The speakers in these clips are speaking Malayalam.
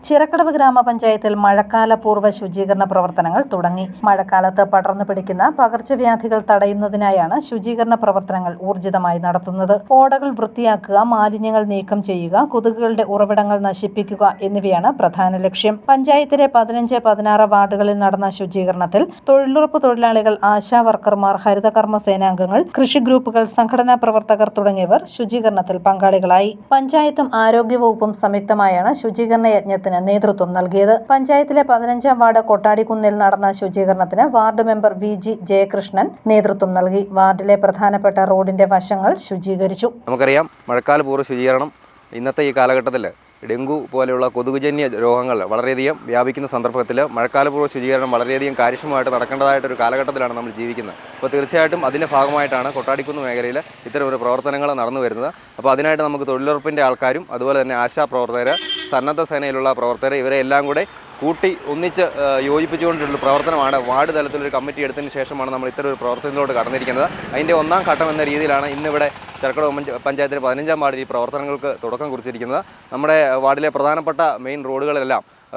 ചിറക്കടവ് ഗ്രാമപഞ്ചായത്തിൽ മഴക്കാലപൂർവ്വ ശുചീകരണ പ്രവർത്തനങ്ങൾ തുടങ്ങി. മഴക്കാലത്ത് പടർന്നു പിടിക്കുന്ന പകർച്ചവ്യാധികൾ തടയുന്നതിനായാണ് ശുചീകരണ പ്രവർത്തനങ്ങൾ ഊർജിതമായി നടത്തുന്നത്. ഓടകൾ വൃത്തിയാക്കുക, മാലിന്യങ്ങൾ നീക്കം ചെയ്യുക, കൊതുകുകളുടെ ഉറവിടങ്ങൾ നശിപ്പിക്കുക എന്നിവയാണ് പ്രധാന ലക്ഷ്യം. പഞ്ചായത്തിലെ 15, 16 വാർഡുകളിൽ നടന്ന ശുചീകരണത്തിൽ തൊഴിലുറപ്പ് തൊഴിലാളികൾ, ആശാ വർക്കർമാർ, ഹരിതകർമ്മ സേനാംഗങ്ങൾ, കൃഷി ഗ്രൂപ്പുകൾ, സംഘടനാ പ്രവർത്തകർ തുടങ്ങിയവർ ശുചീകരണത്തിൽ പങ്കാളികളായി. പഞ്ചായത്തും ആരോഗ്യവകുപ്പും സംയുക്തമായാണ് ശുചീകരണ യജ്ഞത്തിന് നേതൃത്വം നൽകിയത്. പഞ്ചായത്തിലെ 15-ാം വാർഡ് കൊട്ടാടിക്കുന്നിൽ നടന്ന ശുചീകരണത്തിന് വാർഡ് മെമ്പർ VG ജയകൃഷ്ണൻ നേതൃത്വം നൽകി. വാർഡിലെ പ്രധാനപ്പെട്ട റോഡിന്റെ വശങ്ങൾ ശുചീകരിച്ചു. നമുക്കറിയാം, മഴക്കാലപൂർവ്വ ശുചീകരണം ഇന്നത്തെ ഈ കാലഘട്ടത്തിൽ ഡെങ്കു പോലെയുള്ള കൊതുകുജന്യ രോഗങ്ങൾ വളരെയധികം വ്യാപിക്കുന്ന സന്ദർഭത്തിൽ മഴക്കാലപൂർവ്വ ശുചീകരണം വളരെയധികം കാര്യക്ഷമമായിട്ട് നടക്കേണ്ടതായിട്ടൊരു കാലഘട്ടത്തിലാണ് നമ്മൾ ജീവിക്കുന്നത്. അപ്പോൾ തീർച്ചയായിട്ടും അതിൻ്റെ ഭാഗമായിട്ടാണ് കൊട്ടാടിക്കുന്ന് മേഖലയിൽ ഇത്തരം ഒരു പ്രവർത്തനങ്ങൾ നടന്നു വരുന്നത്. അപ്പോൾ അതിനായിട്ട് നമുക്ക് തൊഴിലുറപ്പിൻ്റെ ആൾക്കാരും അതുപോലെ തന്നെ ആശാ പ്രവർത്തകർ, സന്നദ്ധ സേനയിലുള്ള പ്രവർത്തകർ, ഇവരെ എല്ലാം കൂടെ കൂട്ടി ഒന്നിച്ച് യോജിപ്പിച്ചുകൊണ്ടുള്ള പ്രവർത്തനമാണ്. വാർഡ് തലത്തിലൊരു കമ്മിറ്റി എടുത്തതിന് ശേഷമാണ് നമ്മൾ ഇത്തരം ഒരു പ്രവർത്തനത്തിലോട്ട് കടന്നിരിക്കുന്നത്. അതിൻ്റെ ഒന്നാം ഘട്ടം എന്ന രീതിയിലാണ് ഇന്നിവിടെ ചിറക്കടവ് പഞ്ചായത്തിലെ 15-ാം വാർഡിൽ ഈ പ്രവർത്തനങ്ങൾക്ക് തുടക്കം കുറിച്ചിരിക്കുന്നത്. നമ്മുടെ വാർഡിലെ പ്രധാനപ്പെട്ട മെയിൻ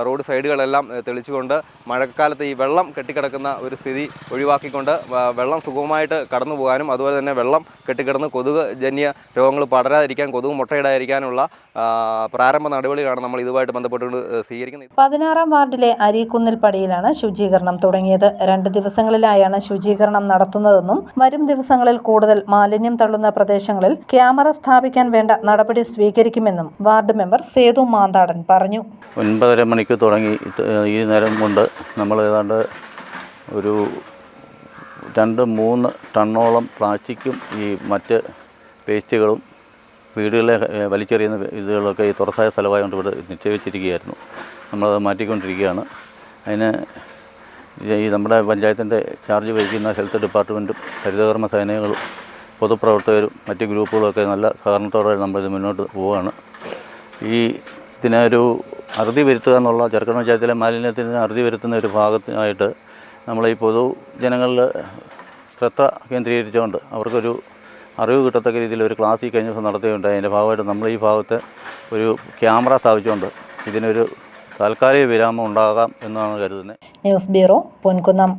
റോഡ് സൈഡുകളെല്ലാം തെളിച്ചുകൊണ്ട് മഴക്കാലത്ത് ഈ വെള്ളം കെട്ടിക്കിടക്കുന്ന ഒരു സ്ഥിതി ഒഴിവാക്കിക്കൊണ്ട് വെള്ളം സുഗമമായിട്ട് കടന്നു പോകാനും അതുപോലെ തന്നെ വെള്ളം കെട്ടിക്കിടന്ന് കൊതുക് ജന്യ രോഗങ്ങൾ പടരാതിരിക്കാൻ, കൊതുക് മുട്ടയിടാതിരിക്കാനുള്ള പ്രാരംഭ നടപടികളാണ് നമ്മൾ ഇതുമായിട്ട് ബന്ധപ്പെട്ടുകൊണ്ട് സ്വീകരിക്കുന്നത്. 16-ാം വാർഡിലെ അരീക്കുന്നിൽ പടിയിലാണ് ശുചീകരണം തുടങ്ങിയത്. 2 ദിവസങ്ങളിലായാണ് ശുചീകരണം നടത്തുന്നതെന്നും വരും ദിവസങ്ങളിൽ കൂടുതൽ മാലിന്യം തള്ളുന്ന പ്രദേശങ്ങളിൽ ക്യാമറ സ്ഥാപിക്കാൻ വേണ്ട നടപടി സ്വീകരിക്കുമെന്നും വാർഡ് മെമ്പർ സേതു മാന്താടൻ പറഞ്ഞു. 9:30 മണിക്ക് തുടങ്ങി ഈ നേരം കൊണ്ട് നമ്മൾ ഏതാണ്ട് ഒരു 2-3 ടണ്ണോളം പ്ലാസ്റ്റിക്കും ഈ മറ്റ് വേസ്റ്റുകളും വീടുകളിലെ വലിച്ചെറിയുന്ന ഇതുകളൊക്കെ ഈ തുറസായ സ്ഥലമായതുകൊണ്ട് ഇവിടെ നിക്ഷേപിച്ചിരിക്കുകയായിരുന്നു. നമ്മളത് മാറ്റിക്കൊണ്ടിരിക്കുകയാണ്. അതിന് ഈ നമ്മുടെ പഞ്ചായത്തിൻ്റെ ചാർജ് വഹിക്കുന്ന ഹെൽത്ത് ഡിപ്പാർട്ട്മെൻറ്റും ഹരിതകർമ്മ സേനകളും പൊതുപ്രവർത്തകരും മറ്റ് ഗ്രൂപ്പുകളൊക്കെ നല്ല സഹകരണത്തോടെ നമ്മളിത് മുന്നോട്ട് പോവുകയാണ്. ഇതിനൊരു അറുതി വരുത്തുക എന്നുള്ള ചിറക്കടവ് പഞ്ചായത്തിലെ മാലിന്യത്തിന് അറുതി വരുത്തുന്ന ഒരു ഭാഗത്തിനായിട്ട് നമ്മൾ ഈ പൊതുജനങ്ങളിൽ ശ്രദ്ധ കേന്ദ്രീകരിച്ചുകൊണ്ട് അവർക്കൊരു അറിവ് കിട്ടത്തക്ക രീതിയിൽ ഒരു ക്ലാസ് ഈ കഴിഞ്ഞ ദിവസം നടത്തുകയുണ്ടായി. അതിൻ്റെ ഭാഗമായിട്ട് നമ്മൾ ഈ ഭാഗത്ത് ഒരു ക്യാമറ സ്ഥാപിച്ചുകൊണ്ട് ഇതിനൊരു താൽക്കാലിക വിരാമം ഉണ്ടാകാം എന്നാണ് കരുതുന്നത്. News bureau, Ponkunnam.